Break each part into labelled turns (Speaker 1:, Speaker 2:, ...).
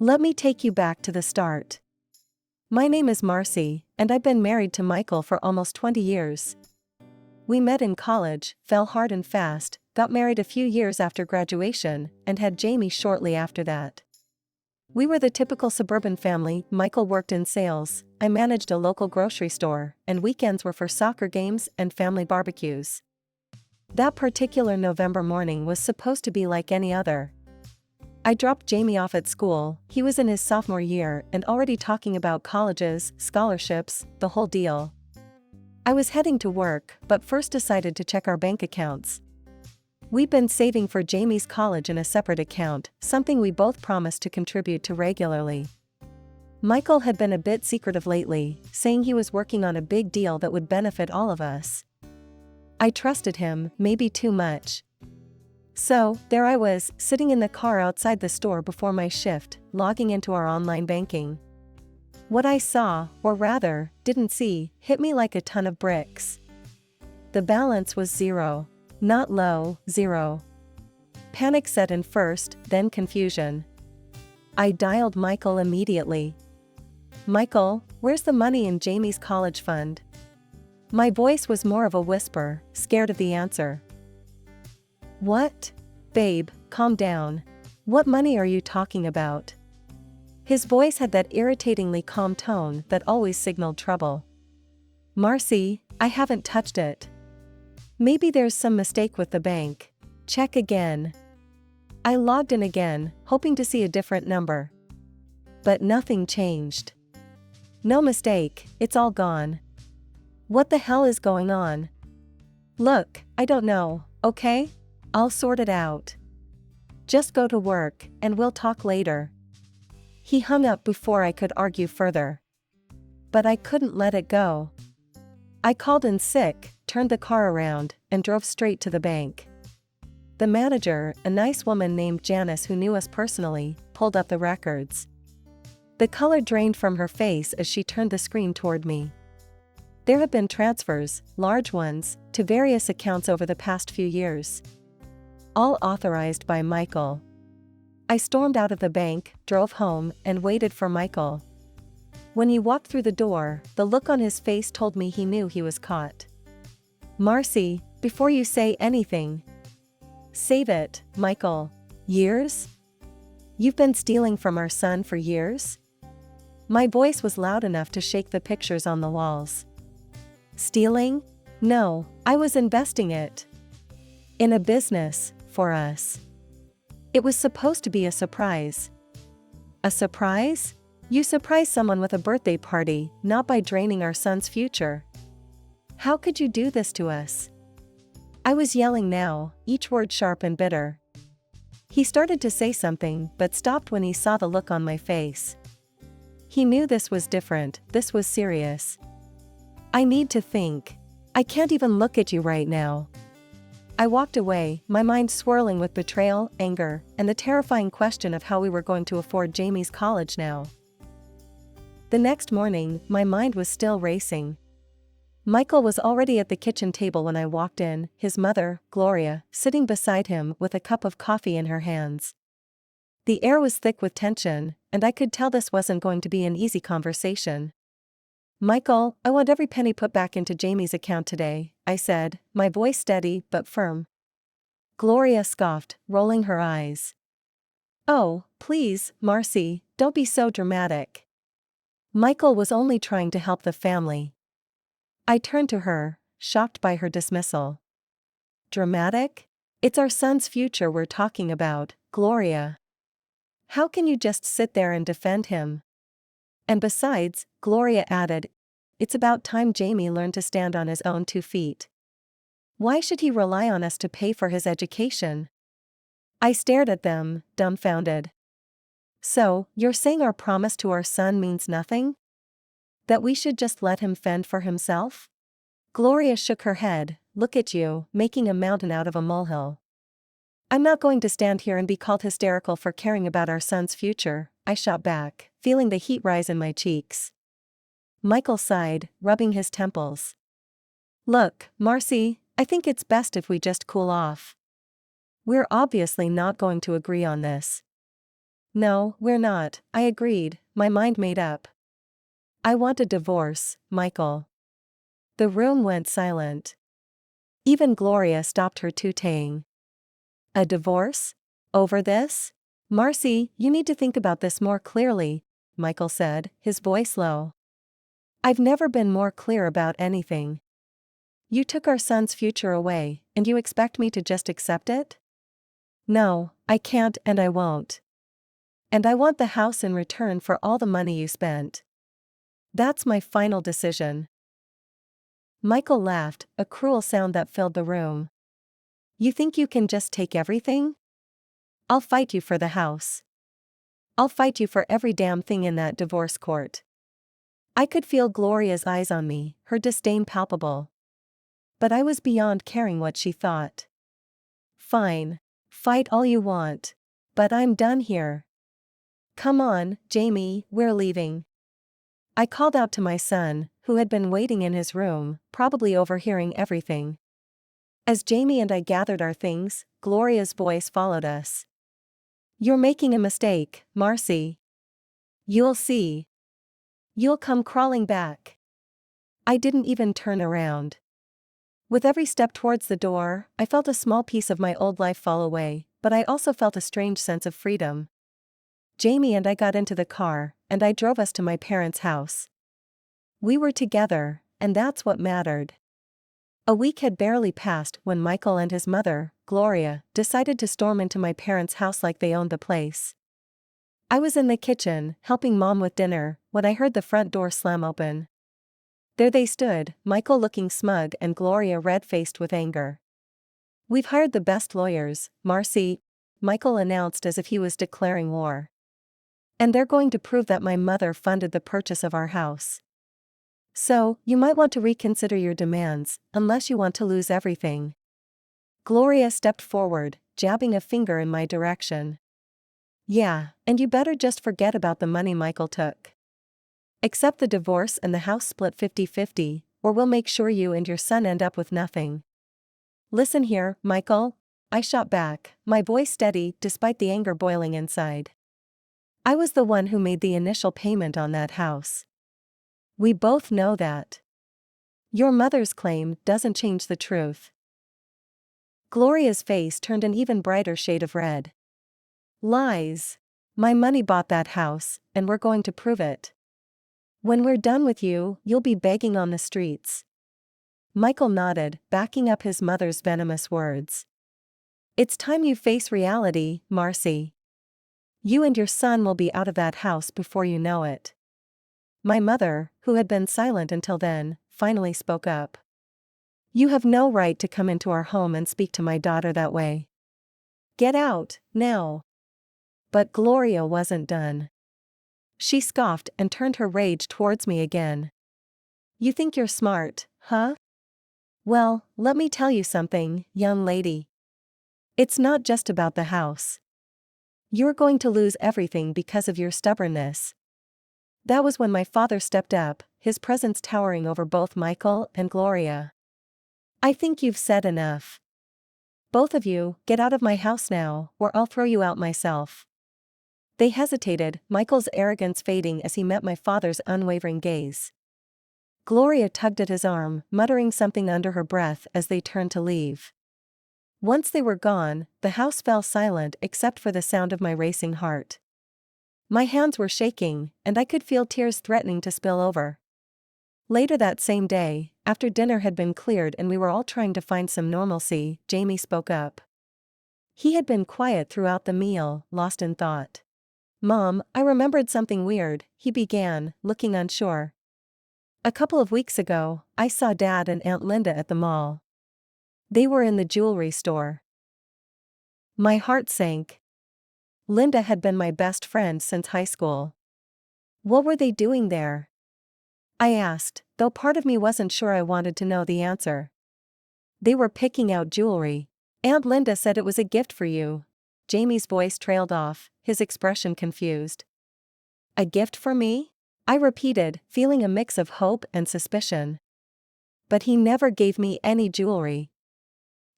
Speaker 1: Let me take you back to the start. My name is Marcy, and I've been married to Michael for almost 20 years. We met in college, fell hard and fast, got married a few years after graduation, and had Jamie shortly after that. We were the typical suburban family. Michael worked in sales, I managed a local grocery store, and weekends were for soccer games and family barbecues. That particular November morning was supposed to be like any other. I dropped Jamie off at school. He was in his sophomore year and already talking about colleges, scholarships, the whole deal. I was heading to work, but first decided to check our bank accounts. We'd been saving for Jamie's college in a separate account, something we both promised to contribute to regularly. Michael had been a bit secretive lately, saying he was working on a big deal that would benefit all of us. I trusted him, maybe too much. So, there I was, sitting in the car outside the store before my shift, logging into our online banking. What I saw, or rather, didn't see, hit me like a ton of bricks. The balance was zero. Not low, zero. Panic set in first, then confusion. I dialed Michael immediately. Michael, where's the money in Jamie's college fund? My voice was more of a whisper, scared of the answer. What? Babe, calm down. What money are you talking about? His voice had that irritatingly calm tone that always signaled trouble. Marcy, I haven't touched it. Maybe there's some mistake with the bank. Check again. I logged in again, hoping to see a different number. But nothing changed. No mistake, it's all gone. What the hell is going on? Look, I don't know, okay? I'll sort it out. Just go to work, and we'll talk later. He hung up before I could argue further. But I couldn't let it go. I called in sick, turned the car around, and drove straight to the bank. The manager, a nice woman named Janice who knew us personally, pulled up the records. The color drained from her face as she turned the screen toward me. There have been transfers, large ones, to various accounts over the past few years. All authorized by Michael. I stormed out of the bank, drove home, and waited for Michael. When he walked through the door, the look on his face told me he knew he was caught. Marcy, before you say anything. Save it, Michael. Years? You've been stealing from our son for years? My voice was loud enough to shake the pictures on the walls. Stealing? No, I was investing it. In a business, for us. It was supposed to be a surprise. A surprise? You surprise someone with a birthday party, not by draining our son's future. How could you do this to us? I was yelling now, each word sharp and bitter. He started to say something, but stopped when he saw the look on my face. He knew this was different, this was serious. I need to think. I can't even look at you right now. I walked away, my mind swirling with betrayal, anger, and the terrifying question of how we were going to afford Jamie's college now. The next morning, my mind was still racing. Michael was already at the kitchen table when I walked in, his mother, Gloria, sitting beside him with a cup of coffee in her hands. The air was thick with tension, and I could tell this wasn't going to be an easy conversation. Michael, I want every penny put back into Jamie's account today, I said, my voice steady but firm. Gloria scoffed, rolling her eyes. Oh, please, Marcy, don't be so dramatic. Michael was only trying to help the family. I turned to her, shocked by her dismissal. Dramatic? It's our son's future we're talking about, Gloria. How can you just sit there and defend him? And besides, Gloria added, it's about time Jamie learned to stand on his own 2 feet. Why should he rely on us to pay for his education? I stared at them, dumbfounded. So, you're saying our promise to our son means nothing? That we should just let him fend for himself? Gloria shook her head. Look at you, making a mountain out of a molehill. I'm not going to stand here and be called hysterical for caring about our son's future, I shot back, feeling the heat rise in my cheeks. Michael sighed, rubbing his temples. Look, Marcy, I think it's best if we just cool off. We're obviously not going to agree on this. No, we're not, I agreed, my mind made up. I want a divorce, Michael. The room went silent. Even Gloria stopped her tutaying. A divorce? Over this? Marcy, you need to think about this more clearly, Michael said, his voice low. I've never been more clear about anything. You took our son's future away, and you expect me to just accept it? No, I can't and I won't. And I want the house in return for all the money you spent. That's my final decision. Michael laughed, a cruel sound that filled the room. You think you can just take everything? I'll fight you for the house. I'll fight you for every damn thing in that divorce court. I could feel Gloria's eyes on me, her disdain palpable. But I was beyond caring what she thought. Fine. Fight all you want. But I'm done here. Come on, Jamie, we're leaving. I called out to my son, who had been waiting in his room, probably overhearing everything. As Jamie and I gathered our things, Gloria's voice followed us. You're making a mistake, Marcy. You'll see. You'll come crawling back. I didn't even turn around. With every step towards the door, I felt a small piece of my old life fall away, but I also felt a strange sense of freedom. Jamie and I got into the car, and I drove us to my parents' house. We were together, and that's what mattered. A week had barely passed when Michael and his mother, Gloria, decided to storm into my parents' house like they owned the place. I was in the kitchen, helping Mom with dinner, when I heard the front door slam open. There they stood, Michael looking smug and Gloria red-faced with anger. We've hired the best lawyers, Marcy, Michael announced as if he was declaring war. And they're going to prove that my mother funded the purchase of our house. So, you might want to reconsider your demands, unless you want to lose everything. Gloria stepped forward, jabbing a finger in my direction. Yeah, and you better just forget about the money Michael took. Accept the divorce and the house split 50-50, or we'll make sure you and your son end up with nothing. Listen here, Michael, I shot back, my voice steady despite the anger boiling inside. I was the one who made the initial payment on that house. We both know that. Your mother's claim doesn't change the truth. Gloria's face turned an even brighter shade of red. Lies. My money bought that house, and we're going to prove it. When we're done with you, you'll be begging on the streets. Michael nodded, backing up his mother's venomous words. It's time you face reality, Marcy. You and your son will be out of that house before you know it. My mother, who had been silent until then, finally spoke up. You have no right to come into our home and speak to my daughter that way. Get out, now. But Gloria wasn't done. She scoffed and turned her rage towards me again. You think you're smart, huh? Well, let me tell you something, young lady. It's not just about the house. You're going to lose everything because of your stubbornness. That was when my father stepped up, his presence towering over both Michael and Gloria. I think you've said enough. Both of you, get out of my house now, or I'll throw you out myself. They hesitated, Michael's arrogance fading as he met my father's unwavering gaze. Gloria tugged at his arm, muttering something under her breath as they turned to leave. Once they were gone, the house fell silent except for the sound of my racing heart. My hands were shaking, and I could feel tears threatening to spill over. Later that same day, after dinner had been cleared and we were all trying to find some normalcy, Jamie spoke up. He had been quiet throughout the meal, lost in thought. Mom, I remembered something weird, he began, looking unsure. A couple of weeks ago, I saw Dad and Aunt Linda at the mall. They were in the jewelry store. My heart sank. Linda had been my best friend since high school. What were they doing there? I asked, though part of me wasn't sure I wanted to know the answer. They were picking out jewelry. Aunt Linda said it was a gift for you. Jamie's voice trailed off, his expression confused. A gift for me? I repeated, feeling a mix of hope and suspicion. But he never gave me any jewelry.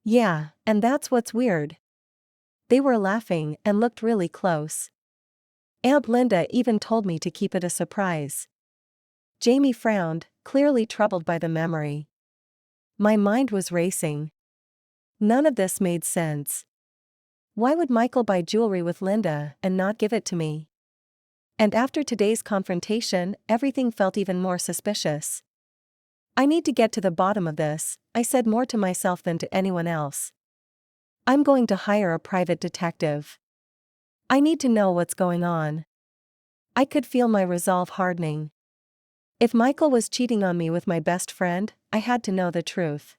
Speaker 1: Yeah, and that's what's weird. They were laughing and looked really close. Aunt Linda even told me to keep it a surprise. Jamie frowned, clearly troubled by the memory. My mind was racing. None of this made sense. Why would Michael buy jewelry with Linda and not give it to me? And after today's confrontation, everything felt even more suspicious. I need to get to the bottom of this, I said more to myself than to anyone else. I'm going to hire a private detective. I need to know what's going on. I could feel my resolve hardening. If Michael was cheating on me with my best friend, I had to know the truth.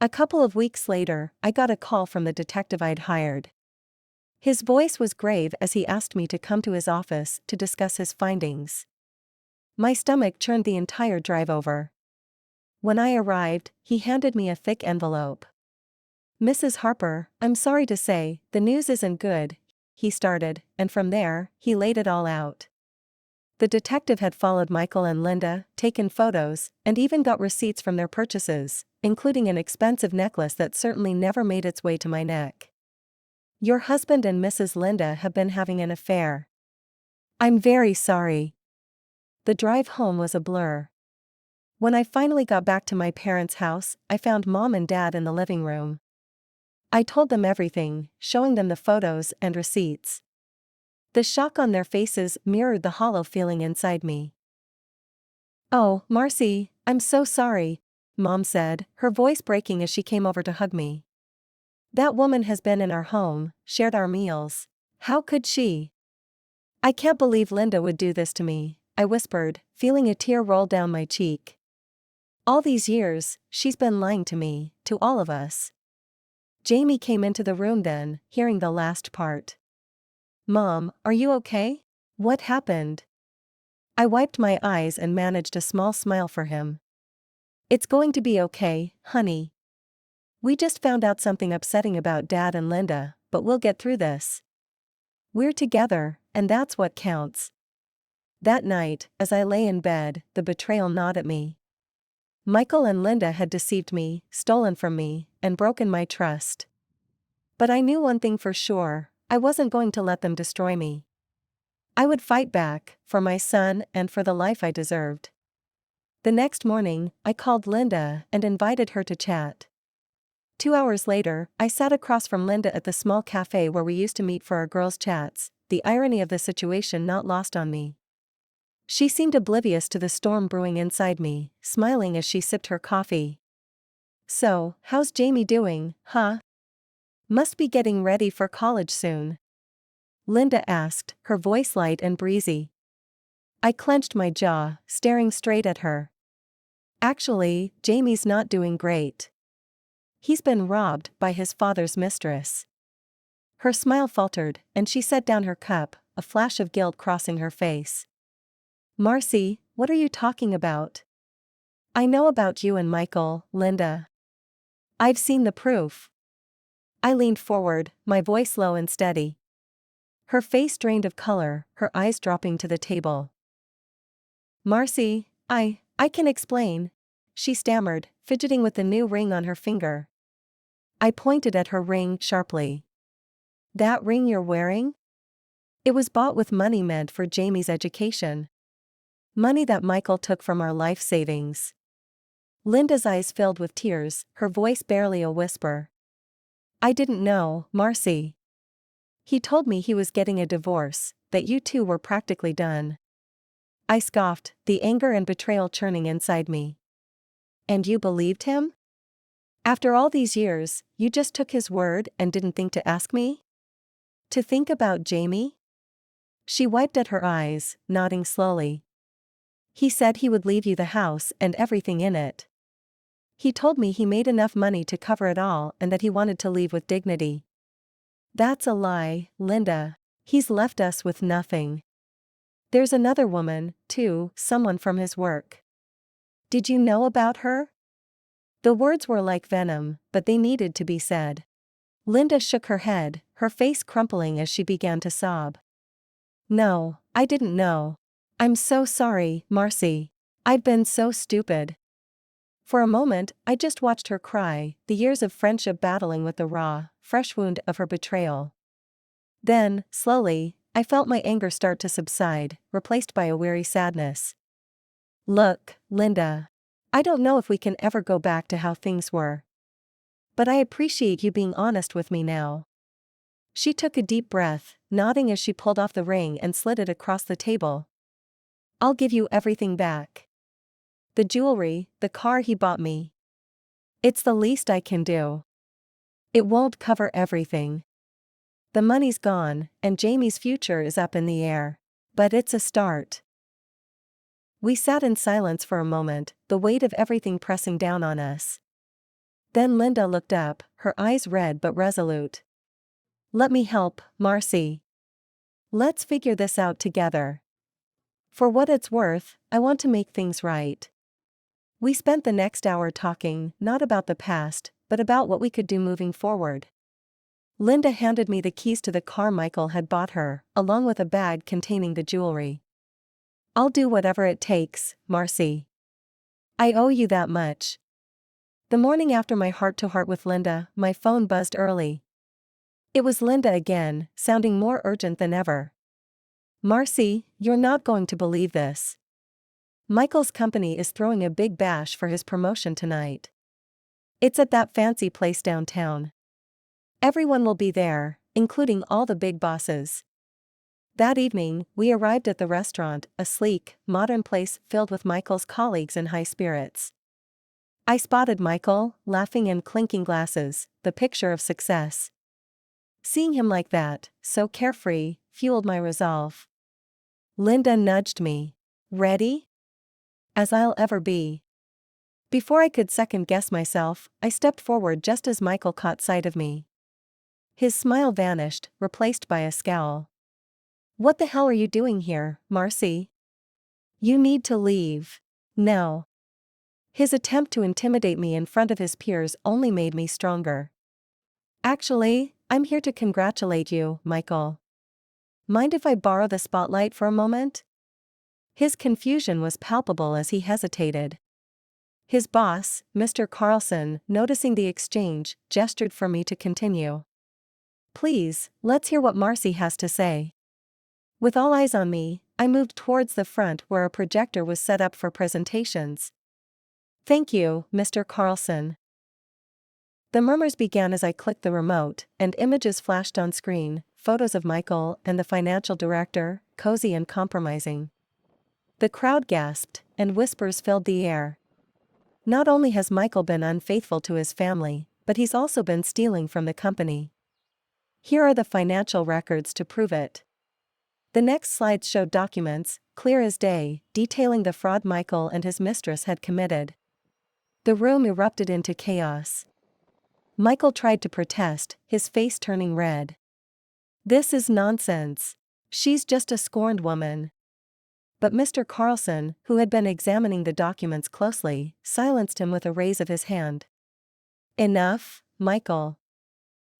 Speaker 1: A couple of weeks later, I got a call from the detective I'd hired. His voice was grave as he asked me to come to his office to discuss his findings. My stomach churned the entire drive over. When I arrived, he handed me a thick envelope. "Mrs. Harper, I'm sorry to say, the news isn't good," he started, and from there, he laid it all out. The detective had followed Michael and Linda, taken photos, and even got receipts from their purchases, including an expensive necklace that certainly never made its way to my neck. "Your husband and Mrs. Linda have been having an affair. I'm very sorry." The drive home was a blur. When I finally got back to my parents' house, I found Mom and Dad in the living room. I told them everything, showing them the photos and receipts. The shock on their faces mirrored the hollow feeling inside me. "Oh, Marcy, I'm so sorry," Mom said, her voice breaking as she came over to hug me. "That woman has been in our home, shared our meals. How could she?" "I can't believe Linda would do this to me," I whispered, feeling a tear roll down my cheek. "All these years, she's been lying to me, to all of us." Jamie came into the room then, hearing the last part. "Mom, are you okay? What happened?" I wiped my eyes and managed a small smile for him. "It's going to be okay, honey. We just found out something upsetting about Dad and Linda, but we'll get through this. We're together, and that's what counts." That night, as I lay in bed, the betrayal gnawed at me. Michael and Linda had deceived me, stolen from me, and broken my trust. But I knew one thing for sure, I wasn't going to let them destroy me. I would fight back, for my son and for the life I deserved. The next morning, I called Linda and invited her to chat. 2 hours later, I sat across from Linda at the small cafe where we used to meet for our girls' chats, the irony of the situation not lost on me. She seemed oblivious to the storm brewing inside me, smiling as she sipped her coffee. "So, how's Jamie doing, huh? Must be getting ready for college soon," Linda asked, her voice light and breezy. I clenched my jaw, staring straight at her. "Actually, Jamie's not doing great. He's been robbed by his father's mistress." Her smile faltered, and she set down her cup, a flash of guilt crossing her face. "Marcy, what are you talking about?" "I know about you and Michael, Linda. I've seen the proof." I leaned forward, my voice low and steady. Her face drained of color, her eyes dropping to the table. "Marcy, I can explain," she stammered, fidgeting with the new ring on her finger. I pointed at her ring sharply. "That ring you're wearing? It was bought with money meant for Jamie's education. Money that Michael took from our life savings." Linda's eyes filled with tears, her voice barely a whisper. "I didn't know, Marcy. He told me he was getting a divorce, that you two were practically done." I scoffed, the anger and betrayal churning inside me. "And you believed him? After all these years, you just took his word and didn't think to ask me? To think about Jamie?" She wiped at her eyes, nodding slowly. "He said he would leave you the house and everything in it. He told me he made enough money to cover it all and that he wanted to leave with dignity." "That's a lie, Linda. He's left us with nothing. There's another woman, too, someone from his work. Did you know about her?" The words were like venom, but they needed to be said. Linda shook her head, her face crumpling as she began to sob. "No, I didn't know. I'm so sorry, Marcy. I've been so stupid." For a moment, I just watched her cry, the years of friendship battling with the raw, fresh wound of her betrayal. Then, slowly, I felt my anger start to subside, replaced by a weary sadness. Look, Linda. I don't know if we can ever go back to how things were. But I appreciate you being honest with me now. She took a deep breath, nodding as she pulled off the ring and slid it across the table. I'll give you everything back. The jewelry, the car he bought me. It's the least I can do. It won't cover everything. The money's gone, and Jamie's future is up in the air. But it's a start. We sat in silence for a moment, the weight of everything pressing down on us. Then Linda looked up, her eyes red but resolute. Let me help, Marcy. Let's figure this out together. For what it's worth, I want to make things right. We spent the next hour talking, not about the past, but about what we could do moving forward. Linda handed me the keys to the car Michael had bought her, along with a bag containing the jewelry. I'll do whatever it takes, Marcy. I owe you that much. The morning after my heart-to-heart with Linda, my phone buzzed early. It was Linda again, sounding more urgent than ever. Marcy, you're not going to believe this. Michael's company is throwing a big bash for his promotion tonight. It's at that fancy place downtown. Everyone will be there, including all the big bosses. That evening, we arrived at the restaurant, a sleek, modern place filled with Michael's colleagues in high spirits. I spotted Michael, laughing and clinking glasses, the picture of success. Seeing him like that, so carefree, fueled my resolve. Linda nudged me. Ready? As I'll ever be. Before I could second-guess myself, I stepped forward just as Michael caught sight of me. His smile vanished, replaced by a scowl. What the hell are you doing here, Marcy? You need to leave. No. His attempt to intimidate me in front of his peers only made me stronger. Actually, I'm here to congratulate you, Michael. Mind if I borrow the spotlight for a moment? His confusion was palpable as he hesitated. His boss, Mr. Carlson, noticing the exchange, gestured for me to continue. Please, let's hear what Marcy has to say. With all eyes on me, I moved towards the front where a projector was set up for presentations. Thank you, Mr. Carlson. The murmurs began as I clicked the remote, and images flashed on screen, photos of Michael and the financial director, cozy and compromising. The crowd gasped, and whispers filled the air. Not only has Michael been unfaithful to his family, but he's also been stealing from the company. Here are the financial records to prove it. The next slides showed documents, clear as day, detailing the fraud Michael and his mistress had committed. The room erupted into chaos. Michael tried to protest, his face turning red. This is nonsense. She's just a scorned woman. But Mr. Carlson, who had been examining the documents closely, silenced him with a raise of his hand. Enough, Michael.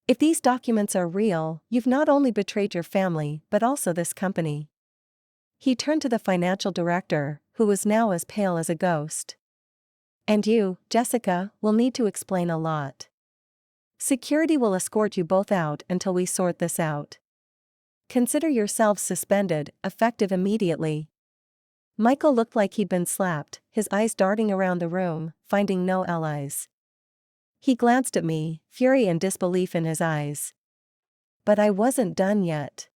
Speaker 1: If these documents are real, you've not only betrayed your family but also this company. He turned to the financial director, who was now as pale as a ghost. And you, Jessica, will need to explain a lot. Security will escort you both out until we sort this out. Consider yourselves suspended, effective immediately. Michael looked like he'd been slapped, his eyes darting around the room, finding no allies. He glanced at me, fury and disbelief in his eyes. But I wasn't done yet.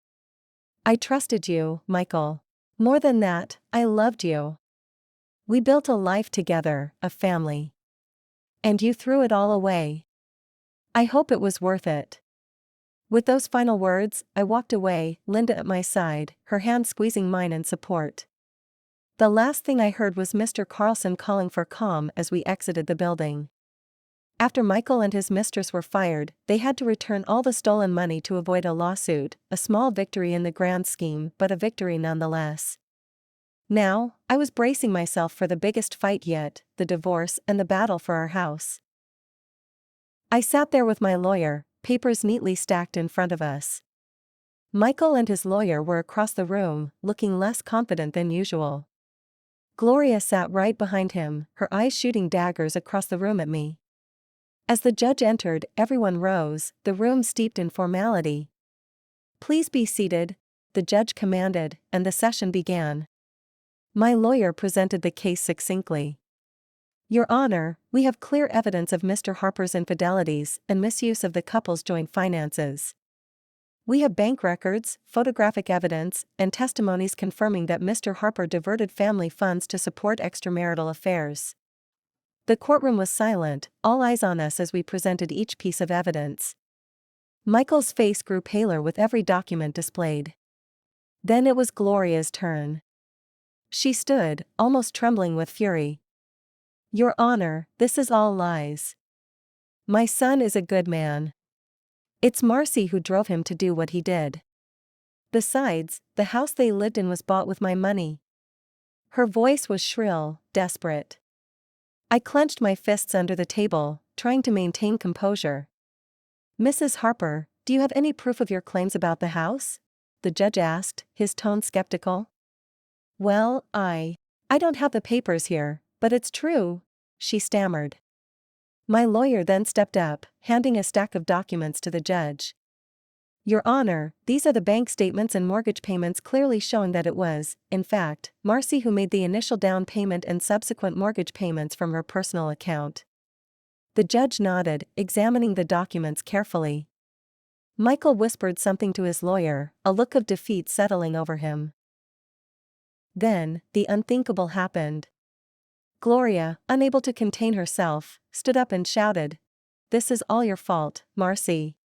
Speaker 1: I trusted you, Michael. More than that, I loved you. We built a life together, a family. And you threw it all away. I hope it was worth it. With those final words, I walked away, Linda at my side, her hand squeezing mine in support. The last thing I heard was Mr. Carlson calling for calm as we exited the building. After Michael and his mistress were fired, they had to return all the stolen money to avoid a lawsuit, a small victory in the grand scheme but a victory nonetheless. Now, I was bracing myself for the biggest fight yet, the divorce and the battle for our house. I sat there with my lawyer, papers neatly stacked in front of us. Michael and his lawyer were across the room, looking less confident than usual. Gloria sat right behind him, her eyes shooting daggers across the room at me. As the judge entered, everyone rose, the room steeped in formality. Please be seated, the the judge commanded, and the session began. My lawyer presented the case succinctly. Your Honor, we have clear evidence of Mr. Harper's infidelities and misuse of the couple's joint finances. We have bank records, photographic evidence, and testimonies confirming that Mr. Harper diverted family funds to support extramarital affairs. The courtroom was silent, all eyes on us as we presented each piece of evidence. Michael's face grew paler with every document displayed. Then it was Gloria's turn. She stood, almost trembling with fury. Your Honor, this is all lies. My son is a good man. It's Marcy who drove him to do what he did. Besides, the house they lived in was bought with my money. Her voice was shrill, desperate. I clenched my fists under the table, trying to maintain composure. Mrs. Harper, do you have any proof of your claims about the house? The judge asked, his tone skeptical. Well, I don't have the papers here, but it's true, she stammered. My lawyer then stepped up, handing a stack of documents to the judge. Your Honor, these are the bank statements and mortgage payments clearly showing that it was, in fact, Marcy who made the initial down payment and subsequent mortgage payments from her personal account. The judge nodded, examining the documents carefully. Michael whispered something to his lawyer, a look of defeat settling over him. Then, the unthinkable happened. Gloria, unable to contain herself, stood up and shouted, "This is all your fault, Marcy.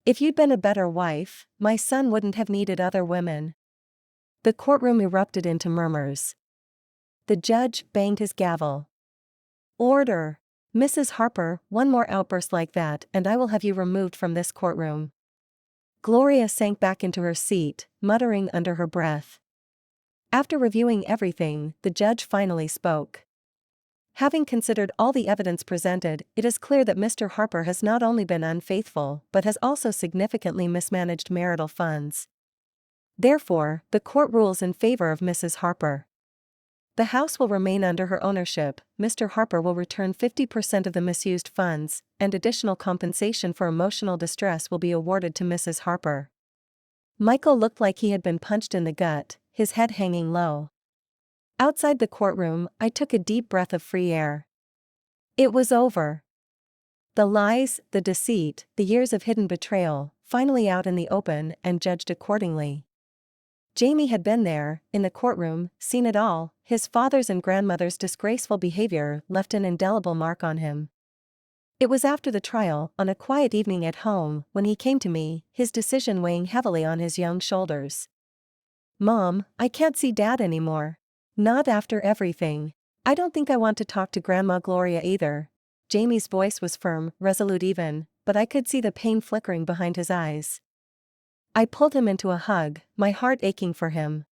Speaker 1: If you'd been a better wife, my son wouldn't have needed other women." The courtroom erupted into murmurs. The judge banged his gavel. Order! Mrs. Harper, one more outburst like that and I will have you removed from this courtroom. Gloria sank back into her seat, muttering under her breath. After reviewing everything, the judge finally spoke. Having considered all the evidence presented, it is clear that Mr. Harper has not only been unfaithful but has also significantly mismanaged marital funds. Therefore, the court rules in favor of Mrs. Harper. The house will remain under her ownership, Mr. Harper will return 50% of the misused funds, and additional compensation for emotional distress will be awarded to Mrs. Harper. Michael looked like he had been punched in the gut, his head hanging low. Outside the courtroom, I took a deep breath of free air. It was over. The lies, the deceit, the years of hidden betrayal, finally out in the open and judged accordingly. Jamie had been there, in the courtroom, seen it all. His father's and grandmother's disgraceful behavior left an indelible mark on him. It was after the trial, on a quiet evening at home, when he came to me, his decision weighing heavily on his young shoulders. Mom, I can't see Dad anymore. Not after everything. I don't think I want to talk to Grandma Gloria either. Jamie's voice was firm, resolute even, but I could see the pain flickering behind his eyes. I pulled him into a hug, my heart aching for him.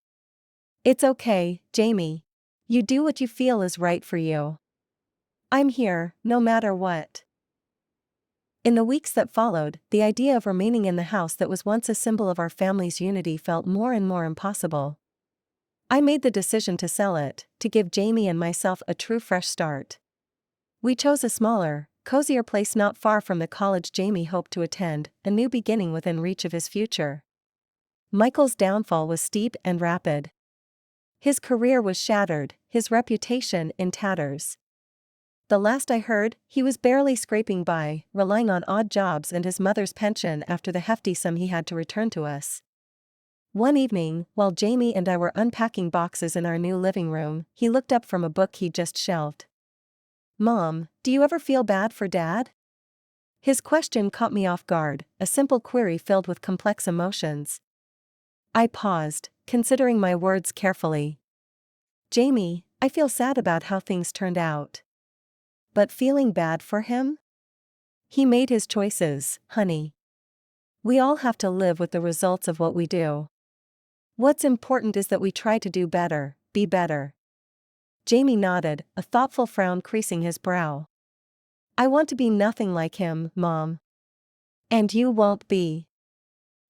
Speaker 1: It's okay, Jamie. You do what you feel is right for you. I'm here, no matter what. In the weeks that followed, the idea of remaining in the house that was once a symbol of our family's unity felt more and more impossible. I made the decision to sell it, to give Jamie and myself a true fresh start. We chose a smaller, cozier place not far from the college Jamie hoped to attend, a new beginning within reach of his future. Michael's downfall was steep and rapid. His career was shattered, his reputation in tatters. The last I heard, he was barely scraping by, relying on odd jobs and his mother's pension after the hefty sum he had to return to us. One evening, while Jamie and I were unpacking boxes in our new living room, he looked up from a book he'd just shelved. Mom, do you ever feel bad for Dad? His question caught me off guard, a simple query filled with complex emotions. I paused, considering my words carefully. Jamie, I feel sad about how things turned out. But feeling bad for him? He made his choices, honey. We all have to live with the results of what we do. What's important is that we try to do better, be better. Jamie nodded, a thoughtful frown creasing his brow. I want to be nothing like him, Mom. And you won't be.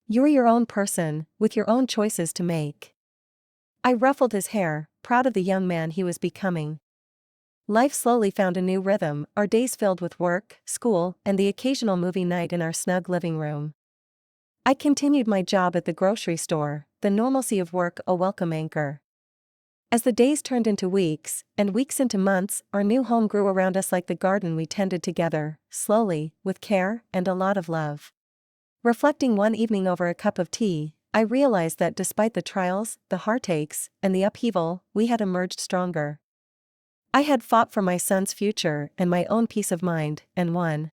Speaker 1: You're your own person, with your own choices to make. I ruffled his hair, proud of the young man he was becoming. Life slowly found a new rhythm, our days filled with work, school, and the occasional movie night in our snug living room. I continued my job at the grocery store, the normalcy of work a welcome anchor. As the days turned into weeks, and weeks into months, our new home grew around us like the garden we tended together, slowly, with care, and a lot of love. Reflecting one evening over a cup of tea, I realized that despite the trials, the heartaches, and the upheaval, we had emerged stronger. I had fought for my son's future and my own peace of mind, and won.